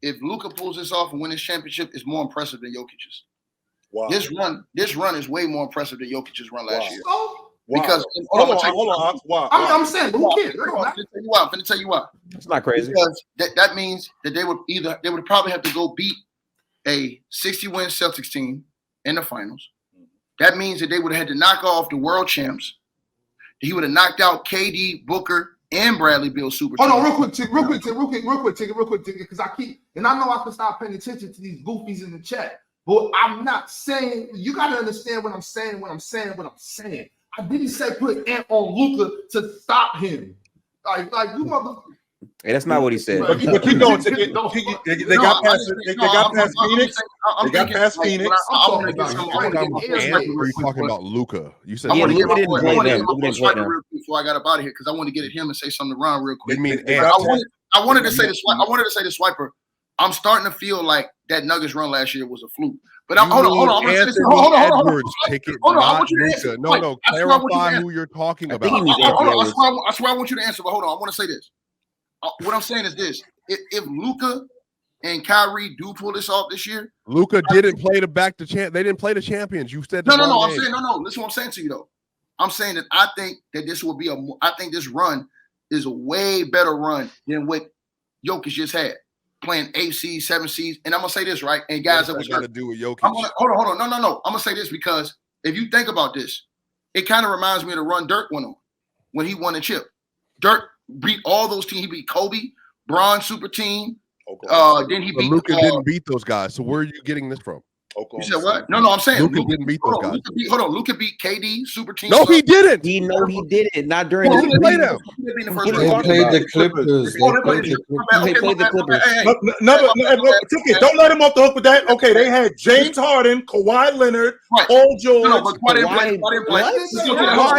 if Luka pulls this off and win this championship, it's more impressive than Jokic's. Wow. This run is way more impressive than Jokic's run last year. Wow. Because hold on. Wow. I'm saying, who cares? I'm going to tell you why. It's not crazy. Because that means that they would probably have to go beat a 60-win Celtics team in the finals. That means that they would have had to knock off the world champs. He would have knocked out KD, Booker, and Bradley Beal super. Hold on, real quick, because I know I can stop paying attention to these goofies in the chat, but I'm not saying, you got to understand what I'm saying. I didn't say put Ant on Luka to stop him. Like you mother. Hey, that's not what he said. But keep going. They got past Phoenix. They got past Phoenix. Are you talking about Luka? You said Luka didn't play them. Before I got up out of here, because I wanted to get at him and say something to Ron real quick. You mean I wanted to say the swiper. I'm starting to feel like that Nuggets run last year was a fluke. But hold on. I'm going to say hold on. I want you to answer. No. Clarify who you're talking about. I swear I want you to answer. But hold on. I want to say this. What I'm saying is this: if Luka and Kyrie do pull this off this year, Luka didn't play They didn't play the champions. You said no. I'm saying no. Listen, what I'm saying to you though. I'm saying that I think that this will be I think this run is a way better run than what Jokic just had, playing 8 seeds, 7 seeds. And I'm gonna say this right. And guys, that was got to do with Jokic. Hold on. No. I'm gonna say this because if you think about this, it kind of reminds me of the run Dirk went on when he won the chip. Dirk beat all those teams. He beat Kobe, Bron super team. Then he beat Luka didn't beat those guys. So where are you getting this from? You said what? No, I'm saying Luka didn't beat those guys. Luka beat KD super team. No, he didn't. He didn't. Not during the season. They played the Clippers. They played the Clippers. No, don't let him off the hook with that. Okay, they had James Harden, Kawhi Leonard, Paul George. No, but Kawhi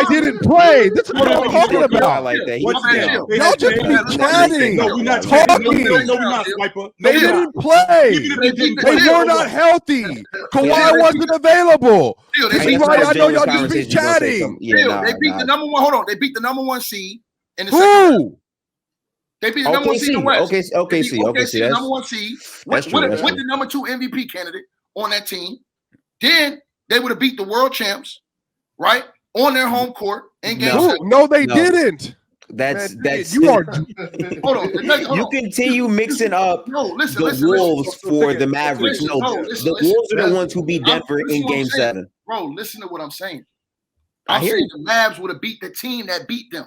didn't play. This is what I'm talking about. Like that. Y'all just be chatting. No, we're not talking. No, we're not, Swiper. They didn't play. They were not healthy. Kawhi wasn't available. This is why I know y'all just be chatting. They beat the number one. Hold on. They beat the number one seed in the second. They beat the number one seed in the West. OKC. Number one seed with the number 2 MVP candidate on that team. Then they would have beat the world champs, right, on their home court in Game 7. No, they didn't. That's you are. Hold on. You continue mixing up the Wolves for the Mavericks. The Wolves are the ones who beat Denver in Game 7. Bro, listen to what I'm saying. I'm saying the Mavs would have beat the team that beat them.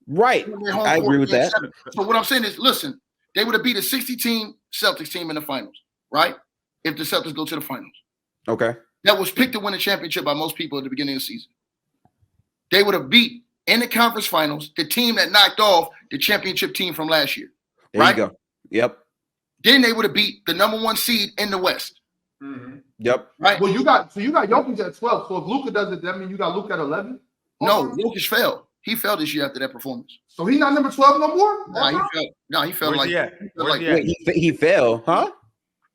Right. I agree with that. So what I'm saying is, listen, they would have beat a 60-team Celtics team in the finals, right? If the Celtics go to the finals. Okay. That was picked to win a championship by most people at the beginning of the season. They would have beat in the conference finals the team that knocked off the championship team from last year. There you go. Yep. Then they would have beat the number 1 seed in the West. Mm-hmm. Yep. Right. Well, you got Jokic at 12. So if Luka does it, that means you got Luka at 11. No, Jokic failed. He fell this year after that performance. So he's not number 12 no more? He fell. He fell, huh?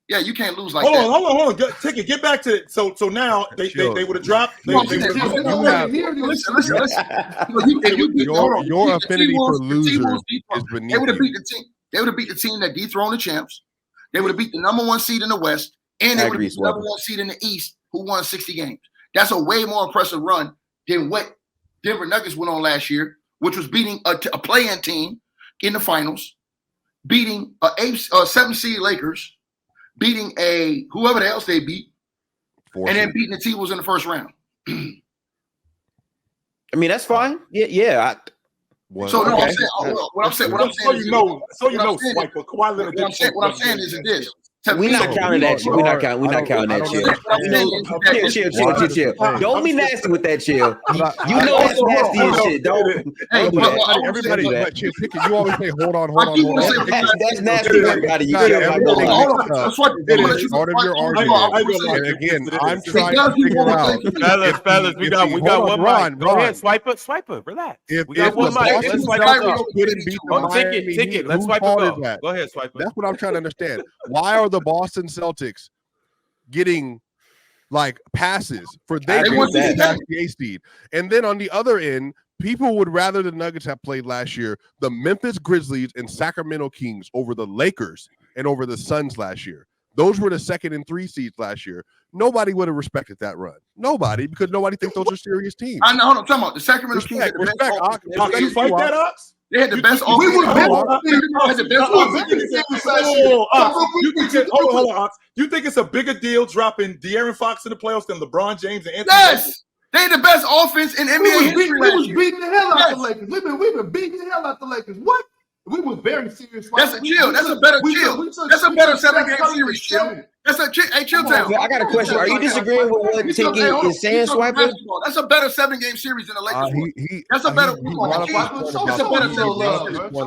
Yeah, you can't lose like hold that. Hold on. Get back to it. So now they would have dropped. Your affinity for losers is beneath They would have beat the team. They would have beat the team that dethroned the champs. They would have beat the number 1 seed in the West, and they would have beat the number 1 seed in the East, who won 60 games. That's a way more impressive run than what Denver Nuggets went on last year, which was beating a play-in team in the finals, beating a 7 seed Lakers, beating whoever else they beat, and then beating the T-Wolves in the first round. I mean, that's fine. Yeah. So no, I'm saying, Swiper, Kawhi Leonard. What I'm saying is this. We're not counting that shit. We're not counting that shit. Chill. Don't be nasty with that chill. You know that's nasty as shit. Don't. Everybody, chill. You always say, hold on. That's nasty work out of you. Part of your argument. Again, I'm trying to figure out. Fellas, we got one mic. Go ahead, Swiper. Relax. We got one mic. Let's swipe it. Ticket. Let's swipe it. Go ahead, Swiper. That's what I'm trying to understand. Why are the Boston Celtics getting like passes for they want to pass the A seed? And then on the other end, people would rather the Nuggets have played last year the Memphis Grizzlies and Sacramento Kings over the Lakers and over the Suns last year. Those were the 2nd and 3 seeds last year. Nobody would have respected that run. Nobody, because nobody thinks those are serious teams. I know. Hold on, talking about the Sacramento Kings. Can you fight that, Ox? They had the best offense. We were hold on, Ox. Do you think it's a bigger deal dropping De'Aaron Fox in the playoffs than LeBron James and Anthony Davis? They had the best offense in NBA history. We was beating the hell out the Lakers. We've been beating the hell out the Lakers. What? We were very serious. That's a chill. That's a better chill. That's a better 7-game series, chill. That's a chill town. I got a question. Are you disagreeing with what Tiki is saying, Swiper? That's a better 7-game series than the Lakers. That's a better. That's a better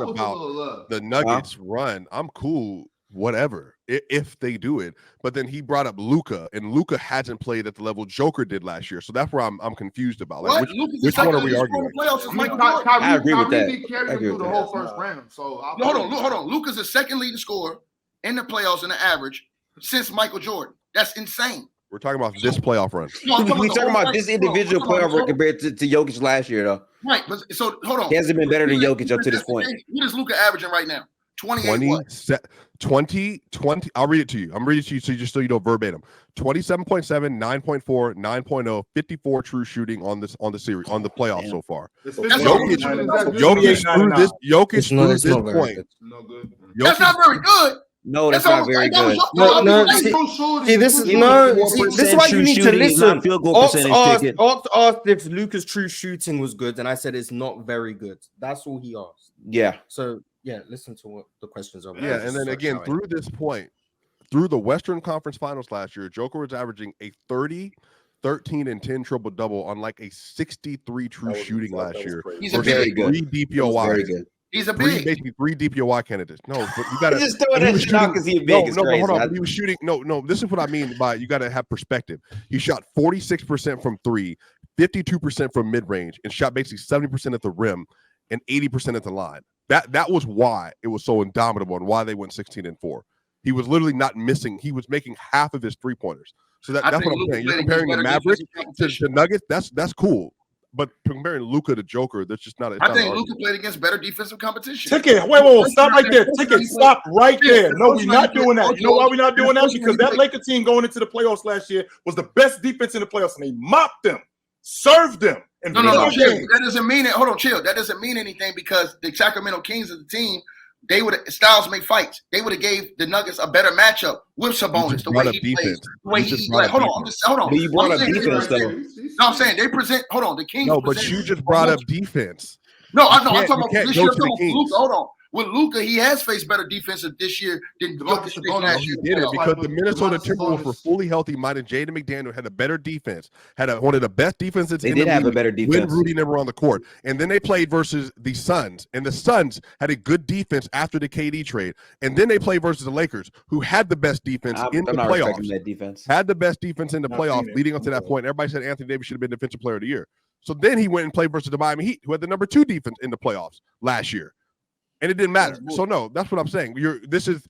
about the Nuggets run. I'm cool, whatever, if they do it. But then he brought up Luka, and Luka hasn't played at the level Joker did last year. So that's where I'm confused about. Like, which one are we arguing? I agree with that. I agree with the whole first round. So hold on. Luka's the 2nd leading scorer in the playoffs in the average since Michael Jordan. That's insane. We're talking about this playoff run. We're talking about this individual playoff run compared to Jokic last year, though. Right, but so hold on. He hasn't been better than Jokic up to this point. What is Luka averaging right now? 20. I'll read it to you. I'm reading it to you so you know verbatim. 27.7, 9.4, 9.0, 54 true shooting on the series, on the playoffs so far. Jokic through this point. That's not very good. No, that's not very good. This is why you need to listen. Ox asked if Luka's true shooting was good, and I said it's not very good. That's all he asked. Yeah. So listen to what the questions are. Yeah, and then again, through this point, through the Western Conference Finals last year, Joker was averaging a 30, 13, and 10 triple-double on like a 63 true shooting last year. He's a very good. 3 DPOY. He's a big. Basically 3 DPOY candidates. No, but you got to. Just throwing that shit out because he's big. No, hold on. He was shooting. No. This is what I mean by you got to have perspective. He shot 46% from 3, 52% from mid-range, and shot basically 70% at the rim and 80% at the line. That was why it was so indomitable and why they went 16-4. He was literally not missing. He was making half of his 3-pointers. So that's what I'm saying. You're comparing the Mavericks to Nuggets. That's cool. But comparing Luka to Joker, that's just not. I think Luka played against better defensive competition. Ticket, wait, stop right there. Ticket, stop right there. No, we're not doing that. You know why we're not doing that? Because that Lakers team going into the playoffs last year was the best defense in the playoffs, and they mopped them, served them. No, chill. That doesn't mean it. Hold on, chill. That doesn't mean anything because the Sacramento Kings as a team, they would Styles make fights. They would have gave the Nuggets a better matchup with Sabonis. The way he plays. The way he hold on. But you brought up defense though. No, I'm saying they present. Hold on, the Kings. No, but you just brought up defense. No, I'm talking about this year. Luka. Hold on. With Luka, he has faced better defensive this year than Jokic faced last year. He did it because the Minnesota Timberwolves were fully healthy minded. Jaden McDaniel had a better defense, had one of the best defenses. They did have a better defense when Rudy never on the court. And then they played versus the Suns, and the Suns had a good defense after the KD trade. And then they played versus the Lakers, who had the best defense in the playoffs. That defense. Had the best defense in the playoffs leading up to that point. Everybody said Anthony Davis should have been Defensive Player of the Year. So then he went and played versus the Miami Heat, who had the number 2 defense in the playoffs last year. And it didn't matter. So no, that's what I'm saying. This is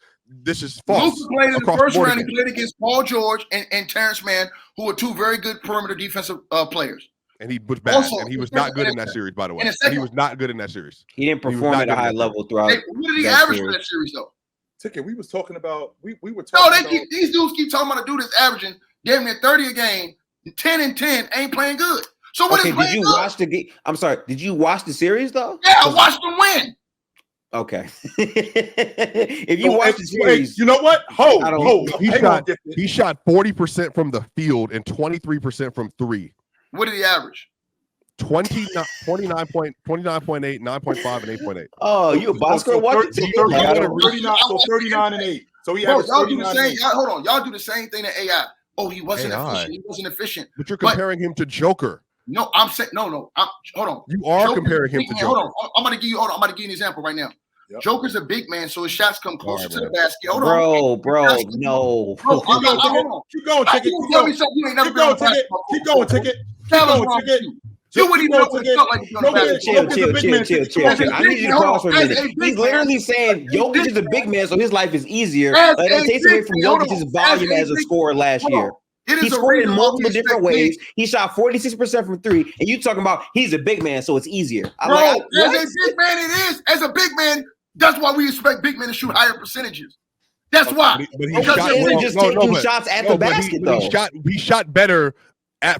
false. Luka played in the first round. He played against Paul George and Terrence Mann, who were 2 very good perimeter defensive players. And he was bad. Also, and he was not good in that series, by the way. And he was not good in that series. He didn't perform at a high level throughout. What did he average for that series, though? Ticket, we was talking about. We were talking. These dudes keep talking about a dude that's averaging damn near 30 a game, 10 and 10, ain't playing good. So what is did you watch the game? I'm sorry. Did you watch the series though? Yeah, I watched them win. Okay. If you watch the series, you know what? He shot 40% from the field and 23% from 3. What did he average? 29.8, 9.5, and 8.8. Oh, you a Bosco? What? 39 and 8. So he averaged 39. Hold on, y'all do the same thing to AI. Oh, he wasn't efficient. He wasn't efficient. But you're comparing him to Joker. No, I'm saying no. Hold on. You are Joker, comparing him to Joker. Hold on. I'm gonna give you an example right now. Yep. Joker's a big man, so his shots come closer to the basket. Hold on. Bro, no. Keep going, Ticket. Keep going, Ticket. You wouldn't even know what it felt like. Chill. I need you to pause for a minute. He's literally saying Jokic is a big man, so his life is easier. But it takes away from Jokic's volume as a scorer last year. He scored in multiple different ways. He shot 46% from 3, and you talking about he's a big man, so it's easier. As a big man, it is. As a big man, that's why we expect big men to shoot higher percentages. That's why. But he isn't just taking shots at the basket, though. He shot better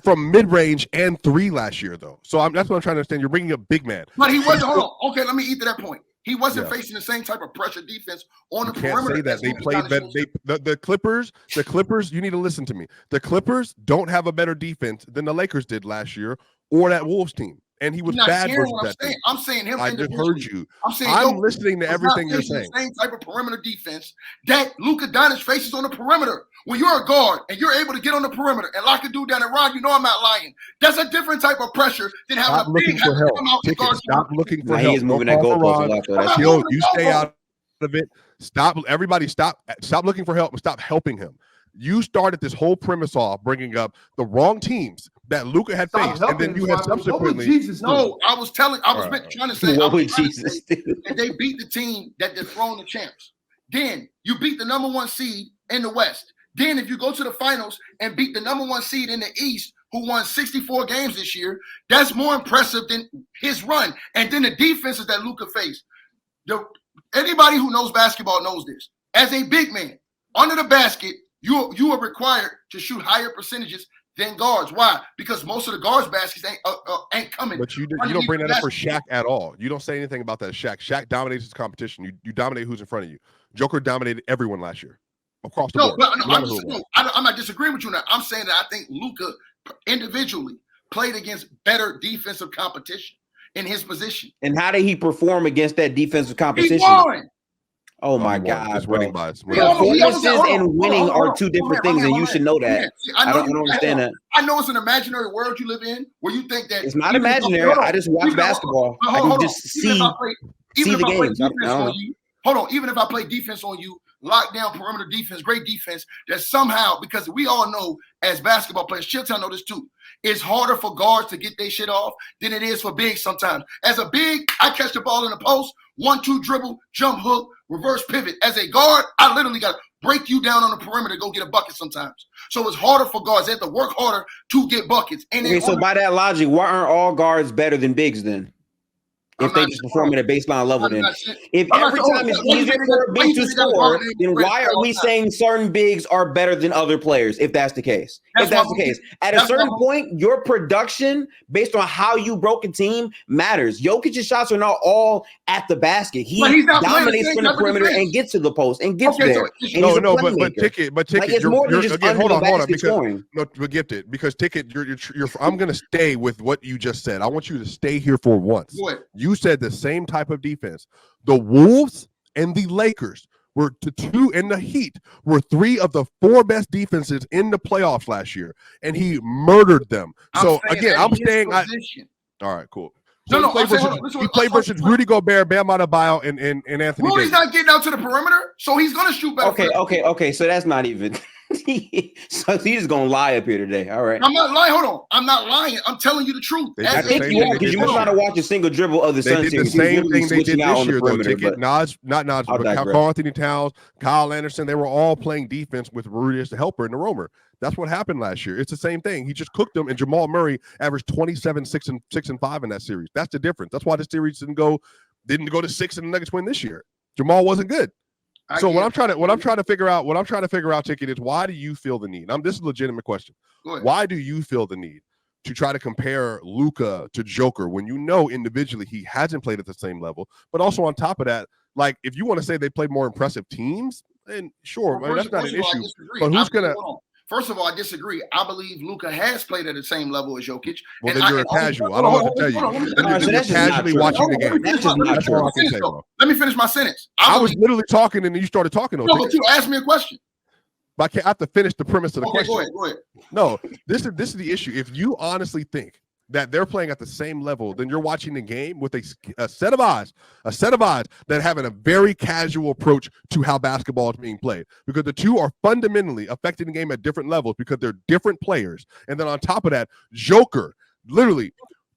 from mid-range and 3 last year, though. So that's what I'm trying to understand. You're bringing up big man. But he wasn't. Hold on. Okay, let me eat to that point. He wasn't facing the same type of pressure defense on the perimeter. Say that. They played better. The Clippers, you need to listen to me. The Clippers don't have a better defense than the Lakers did last year or that Wolves team. And he was bad versus that team. I'm saying him. I just heard you. I'm listening to everything you're saying. The same type of perimeter defense that Luka Doncic faces on the perimeter. When you're a guard and you're able to get on the perimeter and lock a dude down and Ron, you know I'm not lying. That's a different type of pressure than having a big have to come out and guard. Stop looking for help. He is moving that goalpost. You stay out of it. Stop. Everybody, stop looking for help and stop helping him. You started this whole premise off bringing up the wrong teams that Luka had faced, and then you had subsequently. No, I was trying to say that they beat the team that dethroned the champs. Then you beat the number 1 seed in the West. Then if you go to the finals and beat the number 1 seed in the East, who won 64 games this year, that's more impressive than his run. And then the defenses that Luka faced. Anybody who knows basketball knows this. As a big man, under the basket, you are required to shoot higher percentages than guards. Why? Because most of the guards' baskets ain't coming. But you don't bring that up for Shaq at all. You don't say anything about that. Shaq dominates his competition. You dominate who's in front of you. Joker dominated everyone last year across the board. I'm not disagreeing with you now. I'm saying that I think Luka individually played against better defensive competition in his position. And how did he perform against that defensive competition? He won. Oh my God, bro. Performances and winning are two different things, and you should know that. I don't understand that. I know it's an imaginary world you live in where you think that it's not imaginary. I just watch basketball. I can just see the games. Hold on. Even if I play defense on you, lockdown perimeter defense, great defense, that somehow, because we all know as basketball players, Chilton know this too, it's harder for guards to get their shit off than it is for bigs sometimes. As a big, I catch the ball in the post, 1-2 dribble, jump hook, reverse pivot. As a guard, I literally got to break you down on the perimeter to go get a bucket sometimes. So it's harder for guards. They have to work harder to get buckets. And so by that logic, why aren't all guards better than bigs then? If they just perform at a baseline level, then if every time it's easier for a big to score, then why are we saying certain bigs are better than other players? If that's the case, at a certain point, your production based on how you broke a team matters. Jokic's shots are not all at the basket. He dominates from the perimeter and gets to the post and gets there. But Ticket, it's more than just hold on, because Ticket, I'm gonna stay with what you just said. I want you to stay here for once. You said the same type of defense. The Wolves and the Lakers were and the Heat were 3 of the 4 best defenses in the playoffs last year, and he murdered them. So again, I'm saying, all right, cool. So he played versus Rudy Gobert, Bam Adebayo, and Anthony Davis. Rudy's not getting out to the perimeter, so he's gonna shoot better. Okay. So that's not even. So he's just gonna lie up here today. All right. I'm not lying. Hold on. I'm not lying. I'm telling you the truth. I think you are, because you were trying to watch a single dribble of the Suns. They did the same thing they did this year, though. Carl Anthony Towns, Kyle Anderson, they were all playing defense with Rudy as the helper and the roamer. That's what happened last year. It's the same thing. He just cooked them, and Jamal Murray averaged 27, 6 and 5 in that series. That's the difference. That's why the series didn't go to 6 and the Nuggets win this year. Jamal wasn't good. So what I'm trying to figure out, Ticket, is why do you feel the need? This is a legitimate question. Why do you feel the need to try to compare Luka to Joker when you know individually he hasn't played at the same level? But also on top of that, like if you want to say they played more impressive teams, then sure, that's not an issue. But who's gonna? First of all, I disagree. I believe Luka has played at the same level as Jokic. Well, then you're a casual. I don't want to tell you. You're casually watching the game. That's not true. Let me finish my sentence. I was literally talking, and then you started talking. No, but you asked me a question. But I have to finish the premise of the question. Go ahead. No, this is the issue. If you honestly think that they're playing at the same level, then you're watching the game with a set of eyes that having a very casual approach to how basketball is being played, because the two are fundamentally affecting the game at different levels because they're different players. And then on top of that, Joker literally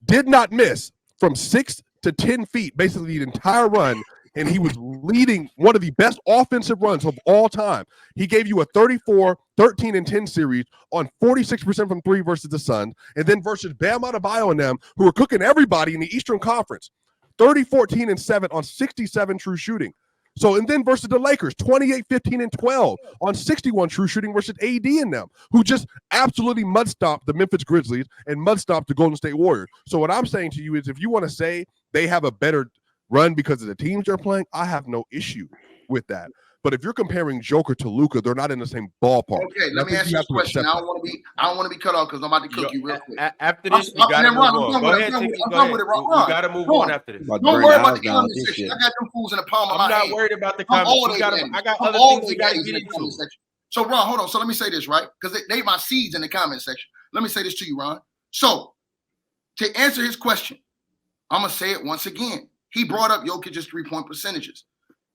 did not miss from 6 to 10 feet, basically the entire run. And he was leading one of the best offensive runs of all time. He gave you a 34, 13, and 10 series on 46% from 3 versus the Suns, and then versus Bam Adebayo and them, who were cooking everybody in the Eastern Conference. 30, 14, and 7 on 67 true shooting. So, and then versus the Lakers, 28, 15, and 12 on 61 true shooting versus AD and them, who just absolutely mud stomped the Memphis Grizzlies and mud stomped the Golden State Warriors. So what I'm saying to you is if you want to say they have a better run because of the teams they're playing, I have no issue with that. But if you're comparing Joker to Luka, they're not in the same ballpark. Okay, let me ask you a question. I don't want to be cut off because I'm about to cook you real quick. After this, you got to move on. Go ahead, you got to move on after this. Don't worry about the comment section. I got them fools in the palm of my hand. I'm not worried about the comments. I got other things we got to get into. So, Ron, hold on. So let me say this, right? Because they my seeds in the comment section. Let me say this to you, Ron. So, to answer his question, I'm going to say it once again. He brought up Jokic's three-point percentages.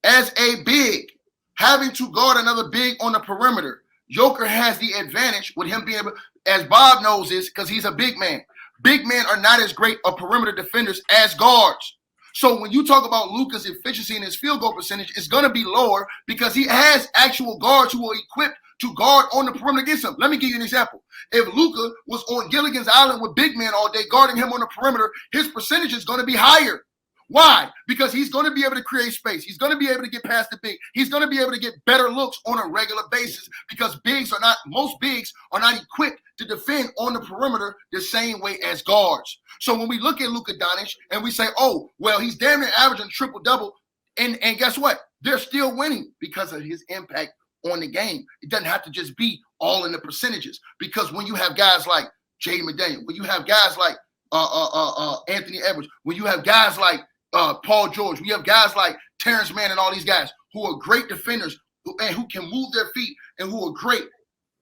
As a big, having to guard another big on the perimeter, Joker has the advantage with him being able, as Bob knows this, because he's a big man. Big men are not as great of perimeter defenders as guards. So when you talk about Luka's efficiency and his field goal percentage, it's going to be lower because he has actual guards who are equipped to guard on the perimeter against him. Let me give you an example. If Luka was on Gilligan's Island with big men all day guarding him on the perimeter, his percentage is going to be higher. Why? Because he's going to be able to create space. He's going to be able to get past the big. He's going to be able to get better looks on a regular basis because most bigs are not equipped to defend on the perimeter the same way as guards. So when we look at Luka Doncic and we say, oh, well, he's damn near averaging triple-double, and guess what? They're still winning because of his impact on the game. It doesn't have to just be all in the percentages because when you have guys like Jay McDaniel, when you have guys like Anthony Edwards, when you have guys like Paul George, we have guys like Terrence Mann and all these guys who are great defenders and who can move their feet and who are great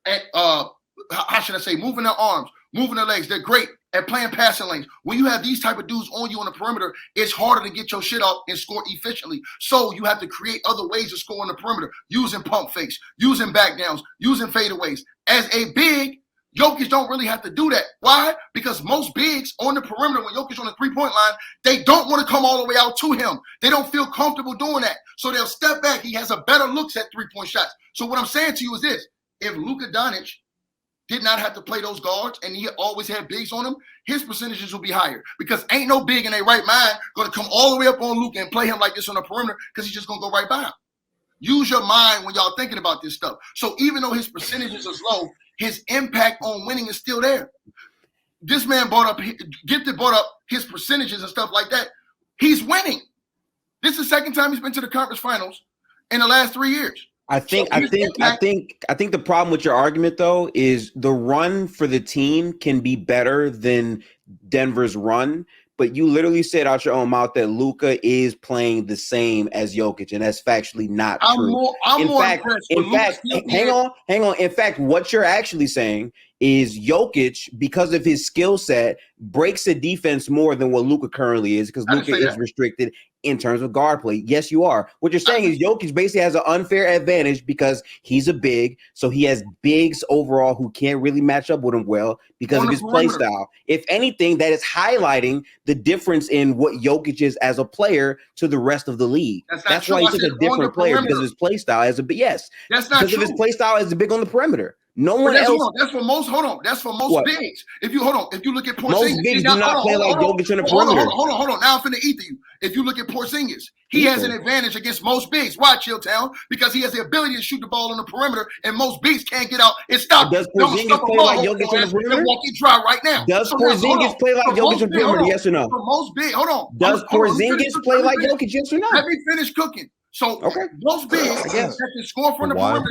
at how should I say, moving their arms, moving their legs. They're great at playing passing lanes. When you have these type of dudes on you on the perimeter, it's harder to get your shit off and score efficiently. So you have to create other ways to score on the perimeter, using pump fakes, using back downs, using fadeaways. As a big, Jokic don't really have to do that. Why? Because most bigs on the perimeter, when Jokic on the three-point line, they don't want to come all the way out to him. They don't feel comfortable doing that. So they'll step back. He has a better looks at three-point shots. So what I'm saying to you is this. If Luka Doncic did not have to play those guards and he always had bigs on him, his percentages will be higher because ain't no big in their right mind going to come all the way up on Luka and play him like this on the perimeter because he's just going to go right by him. Use your mind when y'all thinking about this stuff. So even though his percentages is low, his impact on winning is still there. This man brought up his percentages and stuff like that. He's winning. This is the second time he's been to the conference finals in the last 3 years. I think the problem with your argument though is the run for the team can be better than Denver's run, but you literally said out your own mouth that Luka is playing the same as Jokic, and that's factually not true. In fact, hang on. In fact, what you're actually saying is Jokic, because of his skill set, breaks the defense more than what Luka currently is because Luka is restricted in terms of guard play. Yes, you are. What you're saying is Jokic basically has an unfair advantage because he's a big, so he has bigs overall who can't really match up with him well because of his play style. If anything, that is highlighting the difference in what Jokic is as a player to the rest of the league. That's why he's such a different player because of his play style as a big. Yes, that's not because of his play style as a big on the perimeter. No one else. That's for most. Hold on. That's for most bigs. If you look at Porzingis, most bigs do not play like Jokic on the perimeter. Hold on. Now I'm finna eat to you. If you look at Porzingis, he has an advantage against most bigs. Why, Chilltown? Because he has the ability to shoot the ball on the perimeter, and most bigs can't get out and stop. Does Porzingis play like Jokic on the perimeter? Walking dry right now. Does Porzingis play like Jokic on the perimeter? Yes or no? For most bigs, hold on. Does Porzingis play like Jokic? Yes or no? Let me finish cooking. So most bigs that can score from the perimeter.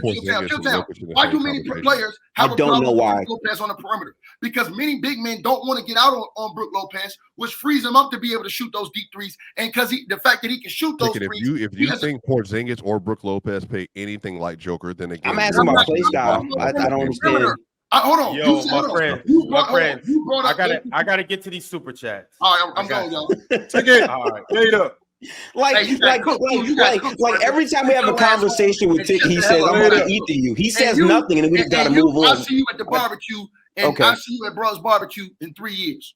Why do many players have a problem with Brook Lopez on the perimeter? Because many big men don't want to get out on Brook Lopez, which frees him up to be able to shoot those deep threes. And because the fact that he can shoot those threes. If you think Porzingis or Brook Lopez play anything like Joker, then again, I'm asking about play style. I don't understand. Hold on. Yo, my friend. I gotta get to these super chats. All right, I'm going, y'all. Take it. All right, later. Like every time we have a conversation with Tick, he says, "I'm gonna eat to you." He says nothing, and then we just gotta move on. I'll see you at the barbecue, and I'll see you at Bro's barbecue in 3 years.